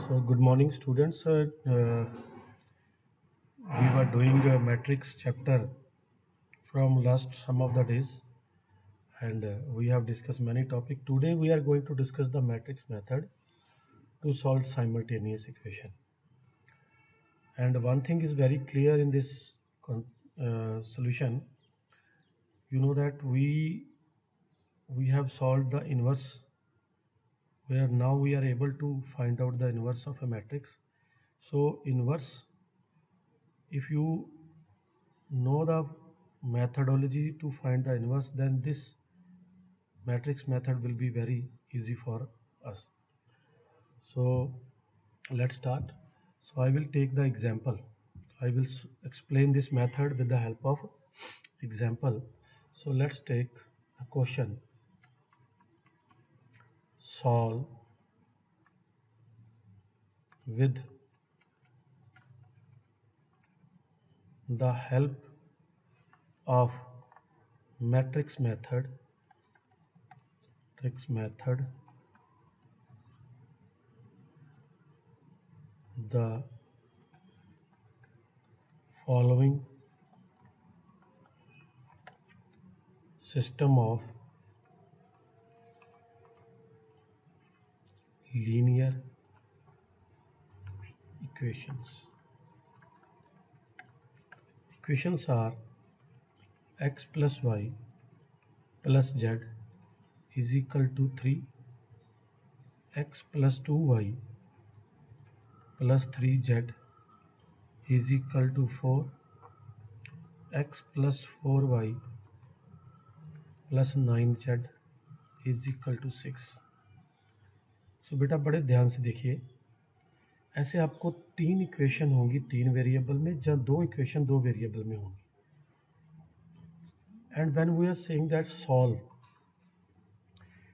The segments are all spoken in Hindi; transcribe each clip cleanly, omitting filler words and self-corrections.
So good morning, students. We were doing a matrix chapter from last some of the days, and we have discussed many topics. Today we are going to discuss the matrix method to solve simultaneous equation. And one thing is very clear in this solution. You know that we have solved the inverse, where now we are able to find out the inverse of a matrix. So inverse, if you know the methodology to find the inverse, then this matrix method will be very easy for us. So let's start. So I will take the example. I will explain this method with the help of example. So let's take a question. Solve with the help of matrix method the following system of linear equations. Equations are x plus y plus z is equal to 3, x plus 2y plus 3z is equal to 4, x plus 4y plus 9z is equal to 6. सो बेटा बड़े ध्यान से देखिए, ऐसे आपको तीन इक्वेशन होंगी तीन वेरिएबल में, जहाँ दो इक्वेशन दो वेरिएबल में होंगी. And when we are saying that solve,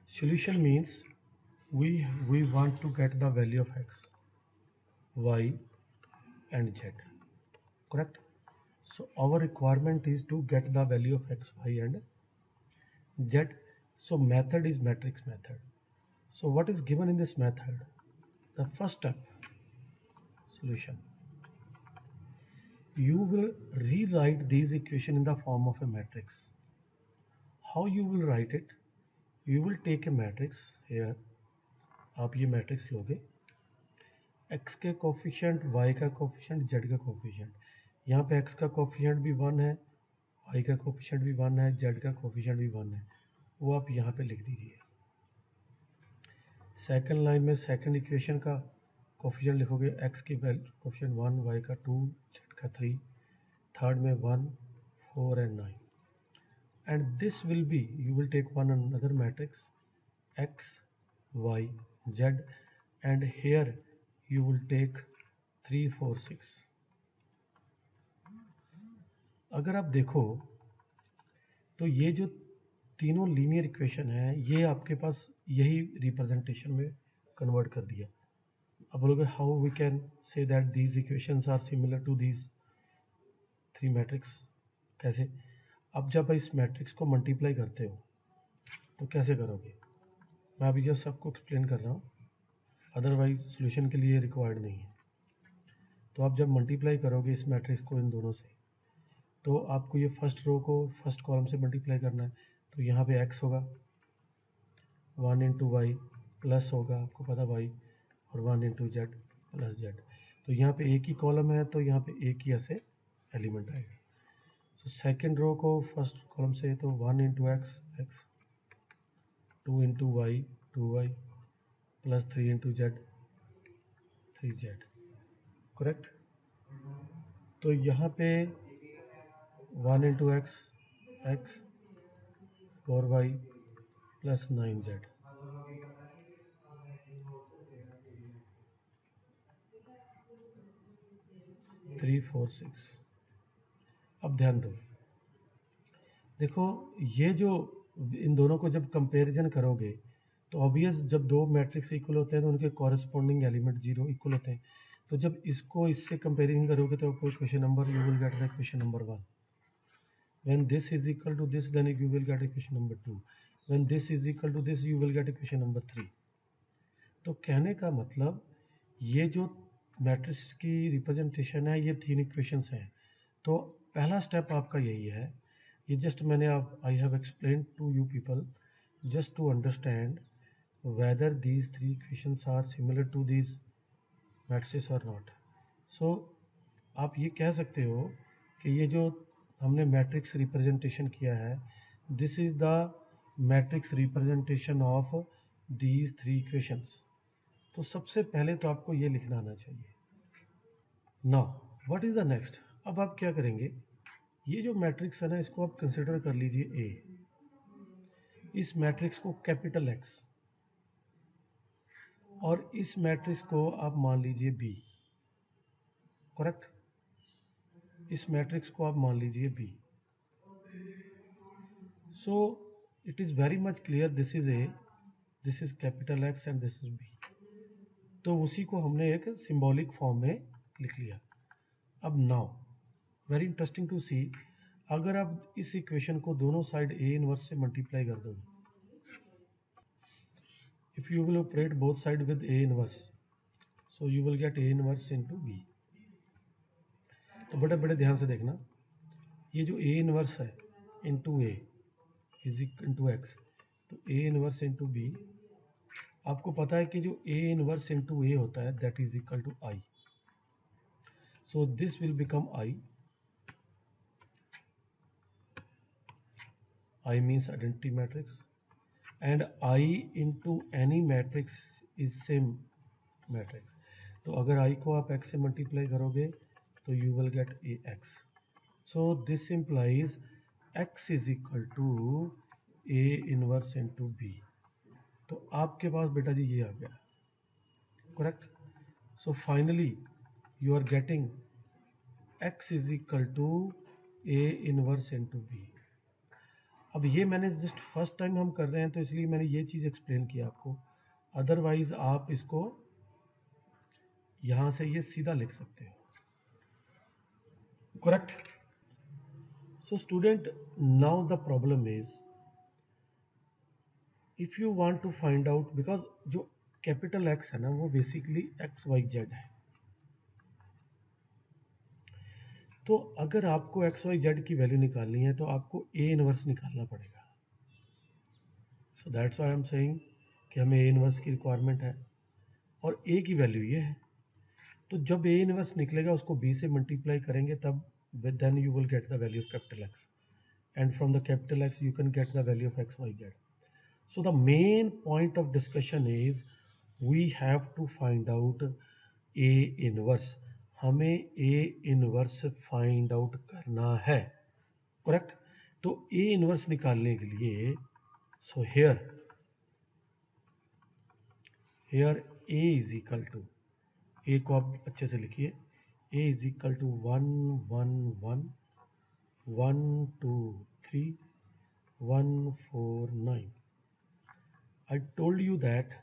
solution means we want to get the value of x, y and z, correct? So our requirement is to get the value of x, y and z. So method is matrix method. So what is given in this method? The first step, solution. You will rewrite these equation in the form of a matrix. How you will write it? You will take a matrix here. आप ये मैट्रिक्स लोगे, x के कोफिशिएंट, y का कोफिशिएंट, z का कोफिशिएंट. यहाँ पे x का कोफिशिएंट भी 1 है, y का कोफिशिएंट भी 1 है, z का कोफिशिएंट भी 1 है. वो आप यहाँ पे लिख दीजिए. सेकंड लाइन में सेकंड इक्वेशन का कोफिशिएंट लिखोगे, x की वैल्यू कोफिशिएंट 1, y का 2, z का 3. थर्ड में 1, 4 and 9. And this will be, you will take one another matrix x, y, z, and here you will take 3, 4, 6. अगर आप देखो तो ये जो तीनों लीनियर इक्वेशन है, ये आपके पास यही रिप्रेजेंटेशन में कन्वर्ट कर दिया. अब बोलोगे how we can say that these equations are similar to these three matrix. कैसे? अब जब इस मैट्रिक्स को मल्टीप्लाई करते हो तो कैसे करोगे? मैं अभी जस्ट सबको एक्सप्लेन कर रहा हूँ, अदरवाइज सॉल्यूशन के लिए रिक्वायर्ड नहीं है. तो आप जब मल्टीप्लाई करोगे इस मैट्रिक्स को इन दोनों से, तो आपको ये फर्स्ट रो को फर्स्ट कॉलम से मल्टीप्लाई करना है. तो यहाँ पे x होगा 1 इंटू वाई प्लस होगा, आपको पता y, और 1 इंटू जेड प्लस जेड. तो यहाँ पे एक ही कॉलम है, तो यहाँ पे एक ही ऐसे एलिमेंट आएगा. सो सेकेंड रो को फर्स्ट कॉलम से, तो 1 into X, 2 into Y, 2y plus 3 into Z, 3z, correct? तो यहाँ पे 1 into x, 4y plus 9z. Three, 4, 6. अब ध्यान दो, देखो ये जो इन दोनों को जब कंपैरिजन करोगे तो ऑब्वियस, जब दो मैट्रिक्स इक्वल होते हैं तो उनके कॉरेस्पॉन्डिंग एलिमेंट जीरो इक्वल होते हैं. तो जब इसको इससे कंपेयरिंग करोगे तो आपको equation number, you will get the equation number 1. When this is equal to this, then you will get equation number 2. When this is equal to this, you will get equation number 3. तो कहने का मतलब ये जो मैट्रिक्स की रिप्रेजेंटेशन है ये 3 इक्वेशंस हैं। तो पहला स्टेप आपका यही है, ये जस्ट मैंने आप I have explain to you people just to understand whether these 3 equations are similar to these matrices or not. So आप ये कह सकते हो कि ये जो हमने मैट्रिक्स रिप्रेजेंटेशन किया है, this is the matrix representation of these 3 equations. तो सबसे पहले तो आपको ये लिखना आना चाहिए। Now what is the next? अब आप क्या करेंगे, ये जो मैट्रिक्स है ना, इसको आप कंसिडर कर लीजिए ए, इस मैट्रिक्स को कैपिटल एक्स, और इस मैट्रिक्स को आप मान लीजिए बी, करेक्ट? इस मैट्रिक्स को आप मान लीजिए B. So it is very much clear, this is A, this is capital X and this is B. तो उसी को हमने एक सिंबॉलिक फॉर्म में लिख लिया। अब नाउ वेरी इंटरेस्टिंग टू सी, अगर आप इस इक्वेशन को दोनों साइड ए इनवर्स से मल्टीप्लाई कर दोगे, if you will operate both side with A inverse, so you will get A inverse into B। तो बड़े बड़े ध्यान से देखना, ये जो A inverse है into A is into X, तो A inverse into B, आपको पता है कि जो A inverse into A होता है that is equal to I, so this will become I means identity matrix, and I into any matrix is same matrix। तो अगर I को आप X से मल्टीप्लाई करोगे तो you will get AX, so this implies X is equal to A inverse into B। तो आपके पास बेटा जी ये आ गया, correct? So finally you are getting X is equal to A inverse into B। अब ये मैंने जस्ट फर्स्ट टाइम हम कर रहे हैं तो इसलिए मैंने ये चीज़ एक्सप्लेन किया आपको, अदरवाइज आप इसको यहां से ये सीधा लिख सकते हो, correct? So student, now the problem is if you want to find out, because जो कैपिटल एक्स है ना वो बेसिकली एक्स वाई जेड है, तो अगर आपको एक्स वाई जेड की वैल्यू निकालनी है तो आपको ए इनवर्स निकालना पड़ेगा। So that's why I am saying कि हमें ए इनवर्स की रिक्वायरमेंट है, और ए की वैल्यू ये है। तो जब ए इनवर्स निकलेगा उसको बी से मल्टीप्लाई करेंगे, तब then you will get the value of capital X, and from the capital X you can get the value of X Y Z. So the main point of discussion is we have to find out A inverse. हमें ए इनवर्स फाइंड आउट करना है, करेक्ट? तो ए इनवर्स निकालने के लिए so here A is equal to, A को आप अच्छे से लिखिए, A is equal to 1 1 1 1 2 3 1 4 9। I told you that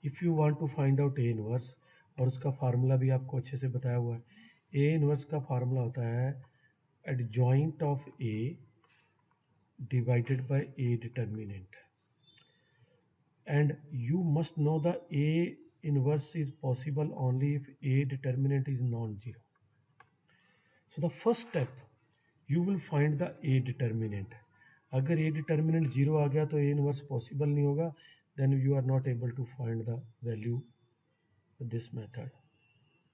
if you want to find out A inverse, और उसका फार्मूला भी आपको अच्छे से बताया हुआ है, A इनवर्स का फार्मूला होता है adjoint of A divided by A determinant, and you must know the A inverse is possible only if A determinant is non-zero। So the first step you will find the A determinant। अगर A determinant 0 आ गया तो A inverse possible नहीं होगा, then you are not able to find the value with this method,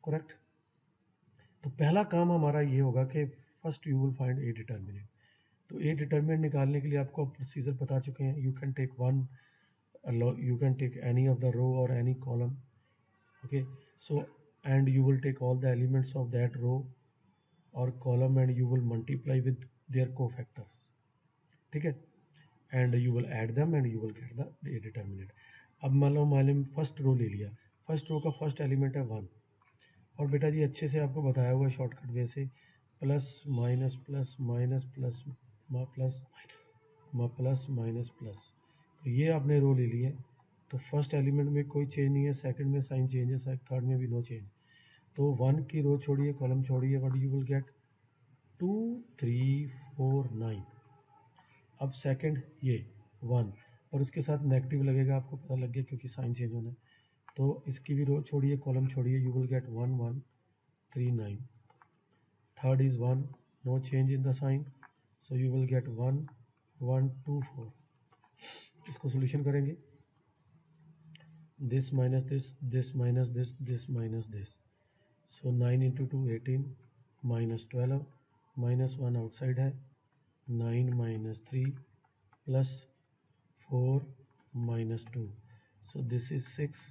correct? तो पहला काम हमारा ये होगा कि first you will find A determinant. तो ए डिटर्मिनेंट निकालने के लिए आपको प्रोसीजर बता चुके हैं, you can take one, you can take any of the row or any column, okay? So and you will take all the elements of that row or column and you will multiply with their cofactors, ठीक है? and you will add them and you will get the A determinant। अब मान लो फर्स्ट रो ले लिया, फर्स्ट रो का फर्स्ट एलिमेंट है 1, और बेटा जी अच्छे से आपको बताया हुआ शॉर्टकट वे से plus minus plus minus plus plus plus minus plus, तो ये आपने रो ले ली है। तो फर्स्ट एलिमेंट में कोई चेंज नहीं है, सेकंड में साइन चेंज है, थर्ड में भी नो चेंज। तो 1 की रो छोड़िए, कॉलम छोड़िए, व्हाट यू विल गेट 2 3 4 9। अब सेकंड ये 1 और उसके साथ नेगेटिव लगेगा, आपको पता लग गया क्योंकि साइन चेंज होना है। तो इसकी भी रो छोड़िए, कॉलम छोड़िए, you will get 1 1 3 9. Third is 1, no change in the sign, so you will get 1 1 2 4. इसको सोल्यूशन करेंगे, this minus this minus this minus this, so 9 into 2 18 minus 12 minus 1 outside है, 9 minus 3 plus 4 minus 2, so this is 6,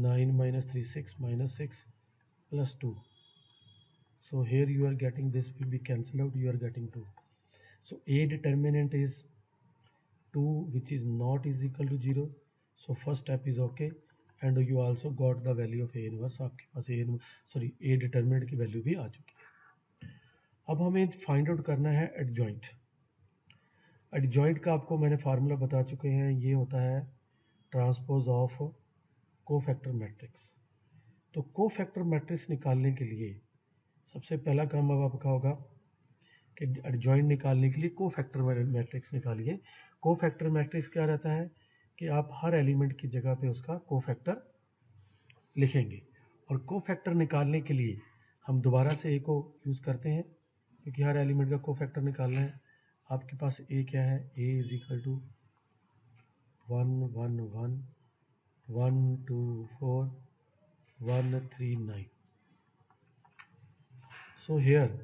9 minus 3 6 minus 6 plus 2, so here you are getting, this will be cancelled out, you are getting 2. So a determinant is 2 which is not is equal to 0. So first step is okay, and you also got the value of A inverse. आपके पास A determinant की वैल्यू भी आ चुकी है. अब हमें फाइंड आउट करना है एडजॉइंट. एडजॉइंट का आपको मैंने फार्मूला बता चुके हैं, ये होता है ट्रांसपोज ऑफ कोफैक्टर मैट्रिक्स. तो कोफैक्टर मैट्रिक्स निकालने के लिए सबसे पहला काम अब आपका होगा कि एडजॉइंट निकालने के लिए कोफैक्टर मैट्रिक्स निकालिए. कोफैक्टर मैट्रिक्स क्या रहता है कि आप हर एलिमेंट की जगह पे उसका कोफैक्टर लिखेंगे, और कोफैक्टर निकालने के लिए हम दोबारा से ए को यूज़ करते हैं, क्योंकि हर एलिमेंट का कोफैक्टर निकालना है. आपके पास ए क्या है, A is equal to 1 1 1 1 2 4 1 3 9. So here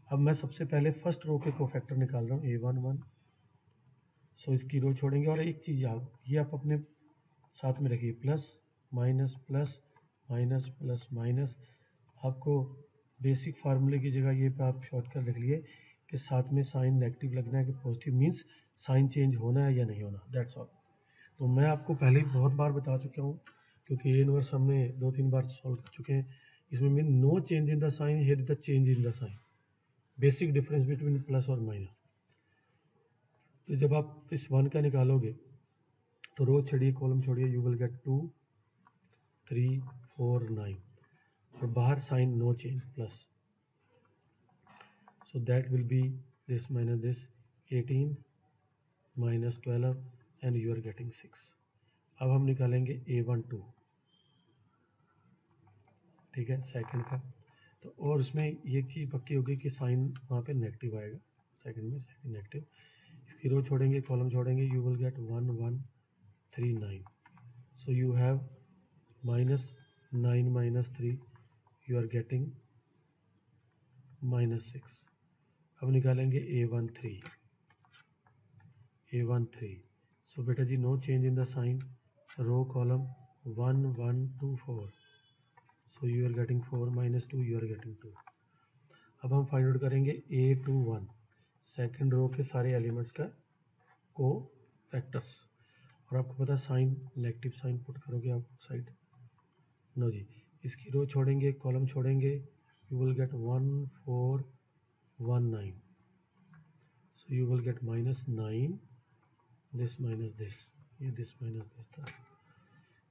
अब मैं सबसे पहले फर्स्ट रो के कोफैक्टर निकाल रहा हूँ, A1 1. सो इसकी रो छोड़ेंगे, और एक चीज़ ये आप अपने साथ में रखिए, plus minus plus minus plus minus. आपको बेसिक फार्मूले की जगह ये पे आप शॉर्टकट लिख लिए कि साथ में साइन नेगेटिव लगना है कि पॉजिटिव, मीन्स साइन चेंज होना है या नहीं होना, दैट्स ऑल. तो मैं आपको पहले ही बहुत बार बता चुका हूँ, क्योंकि ए इनवर्स हमने 2-3 बार सॉल्व कर चुके हैं. इसमें mean no change in the sign, here is the change in the sign, basic difference between plus और माइनस. तो जब आप इस 1 का निकालोगे तो रो छोड़िए, कॉलम छोड़िए, यू विल गेट 2 3 4 9, और बाहर sign no change plus, so that will be this minus this 18 minus 12 and you are getting 6. अब हम निकालेंगे A1 2, ठीक है, सेकंड का. तो और उसमें ये चीज़ पक्की होगी कि साइन वहाँ पे नेगेटिव आएगा, सेकंड में सेकंड नेगेटिव. इसकी रो छोड़ेंगे, कॉलम छोड़ेंगे, you will get 1 1 3 9. So you have minus 9 minus 3, you are getting minus 6. अब निकालेंगे A1 3, A1 3. सो बेटा जी no change in the sign, row column 1 1 2 4, so you are getting 4 minus 2, you are getting 2. अब हम फाइंड आउट करेंगे A2 1, सेकेंड रो के सारे एलिमेंट्स का को फैक्टर्स, और आपको पता है साइन नेगेटिव साइन पुट करोगे आप साइड, नो जी. इसकी रो छोड़ेंगे, कॉलम छोड़ेंगे, you will get 1 4 1 9, so you will gate minus 9, this minus this, ये this minus this था,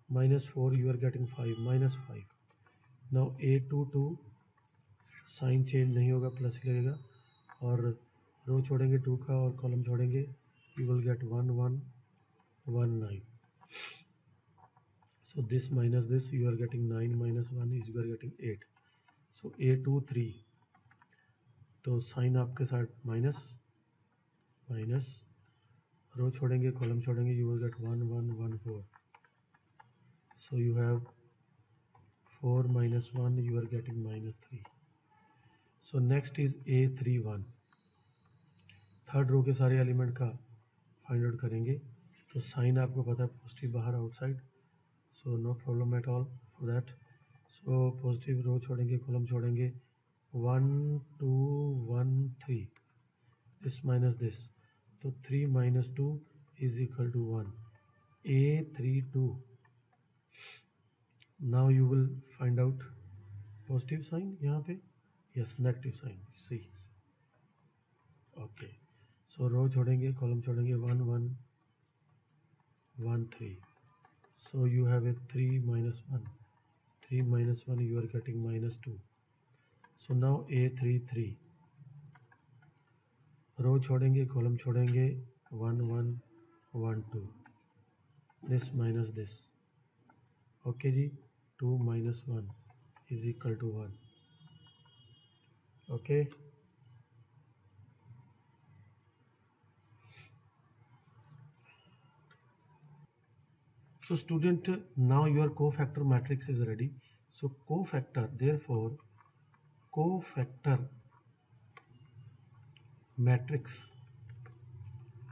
minus 4, you are getting 5 minus 5. now A2 2 sign change नहीं होगा, प्लस ही लगेगा, और रो छोड़ेंगे 2 का और कॉलम छोड़ेंगे, you will get 1 1 1 9. So this minus this, you are getting 9 minus 1 is you are getting 8. So A2 3, तो साइन आपके साथ माइनस माइनस, रो छोड़ेंगे, कॉलम छोड़ेंगे, you will get 1 1 1 4. So you have 4 minus 1, you are getting minus 3. So next is A3 1, third row के सारे एलिमेंट का फाइंड आउट करेंगे. तो साइन आपको पता है पॉजिटिव बाहर outside, so no problem at all for that. So positive row छोड़ेंगे, कॉलम छोड़ेंगे, 1 2 1 3, दिस माइनस दिस, तो 3 minus 2 is equal to 1. A3 2. Now you will find out positive sign यहाँ पे, yes, negative sign, see. Okay, so रो छोड़ेंगे, कॉलम छोड़ेंगे, 1 1 1 3. So you have a 3 minus 1. 3 minus 1, you are getting minus 2. So now A3 3. रो छोड़ेंगे, कॉलम छोड़ेंगे, 1 1 1 2. This minus this. ओके जी, 2 minus 1 is equal to 1. Okay. So student, now your cofactor matrix is ready. So cofactor, therefore cofactor matrix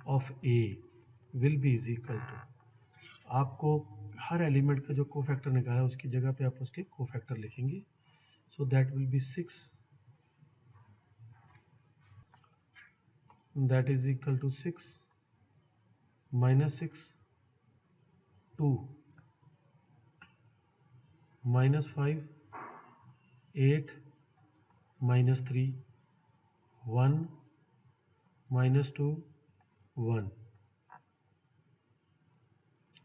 of A will be is equal to, आपको हर एलिमेंट का जो कोफैक्टर निकाला उसकी जगह पे आप उसके कोफैक्टर लिखेंगे. So that will be 6, that is equal to 6 minus 6, 2 minus 5, 8 minus 3, 1 minus 2, 1.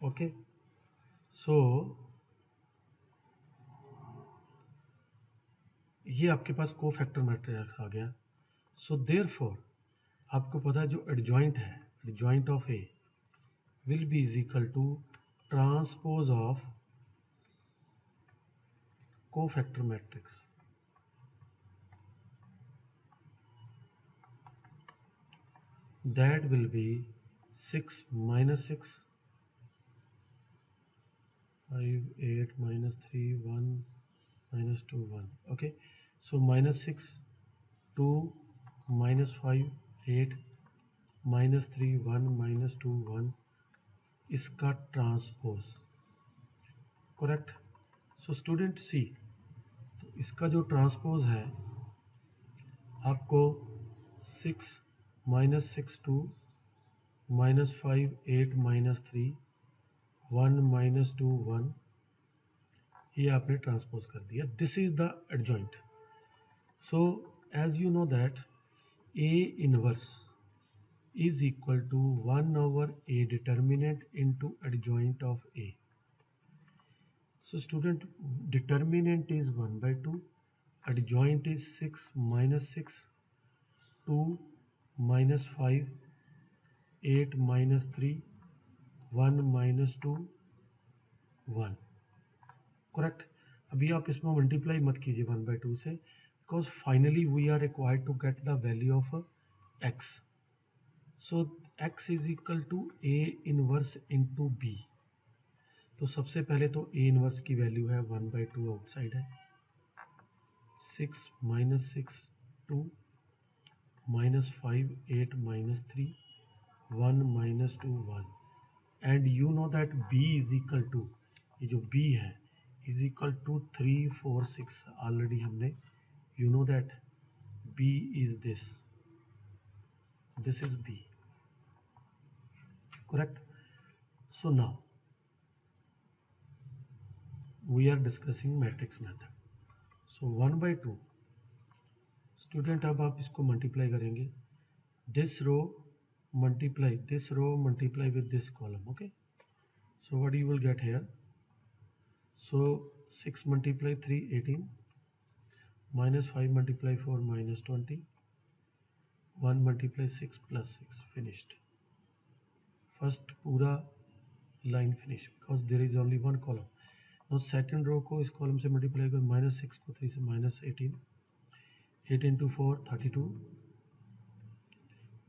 Okay. सो ये आपके पास कोफैक्टर मैट्रिक्स आ गया. सो देयरफॉर आपको पता है जो एडजॉइंट है, adjoint of A will be is equal to transpose of cofactor matrix. That will be 6 minus 6, 5, 8 minus 3, 1 minus 2, 1. Okay, so minus 6, 2 minus 5, 8 minus 3, 1 minus 2, 1 इसका ट्रांसपोज. करेक्ट. सो स्टूडेंट सी, तो इसका जो ट्रांसपोज है आपको 6 minus 6, 2 minus 5, 8 minus 3, 1 minus 2, 1 ये आपने ट्रांसपोज कर दिया. This is the adjoint. So as you know that A inverse is equal to 1 over a determinant into adjoint of a. So student, determinant is 1 by 2, adjoint is 6 minus 6, 2 minus 5, 8 minus 3, 1 minus 2, 1. Correct. अभी आप इसमें मल्टीप्लाई मत कीजिए 1 by 2 से, because finally we are required to get the value of x. So x is equal to a inverse into b. तो सबसे पहले तो a इनवर्स की वैल्यू है 1 by 2 आउटसाइड है, 6 minus 6, 2 minus 5, 8 minus 3, 1 minus 2, 1. And you know that b is equal to, ये जो b है इज इक्वल टू 3, 4, 6. ऑलरेडी हमने, you know that b is this is b. Correct. So now we are discussing matrix method. So 1 by 2 student, अब आप इसको मल्टीप्लाई करेंगे, this row multiply with this column. Okay, so what you will get here? So 6 multiply 3, 18, minus 5 multiply 4, minus 20, 1 multiply 6 plus 6. Finished. First पूरा line finish because there is only one column. Now second row को इस column से multiply कर, minus 6 को 3 से, minus 18, 8 into 4 32,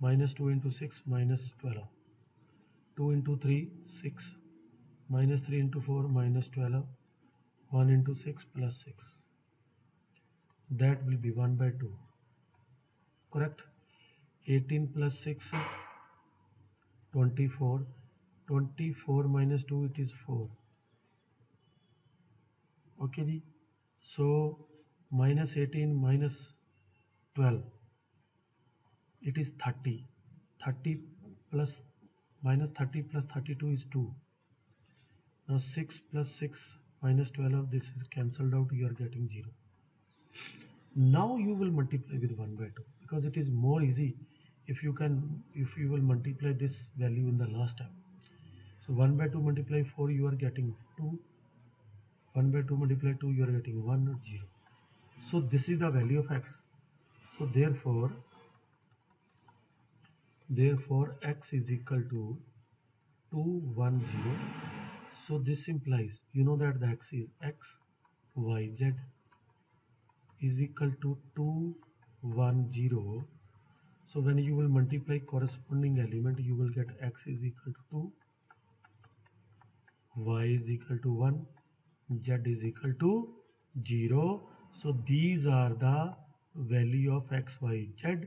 minus 2 into 6 minus 12, 2 into 3 6, minus 3 into 4 minus 12, 1 into 6 plus 6. That will be 1 by 2. Correct. 18 plus 6 24, 24 minus 2 it is 4. Okay ji. So minus 18 minus 12 it is 30. 30 plus minus 30 plus 32 is 2. Now 6 plus 6 minus 12, this is cancelled out, you are getting 0. Now you will multiply with 1 by 2 because it is more easy if you will multiply this value in the last step. So 1 by 2 multiply 4, you are getting 2. 1 by 2 multiply 2, you are getting 1 or 0. So this is the value of x. So therefore x is equal to 2, 1, 0. So this implies, you know that the axis x, y, z is equal to 2, 1, 0. So when you will multiply corresponding element, you will get x is equal to 2, y is equal to 1, z is equal to 0. So these are the value of x, y, z,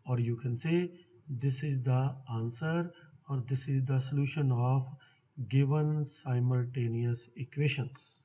or you can say this is the answer, or this is the solution of given simultaneous equations.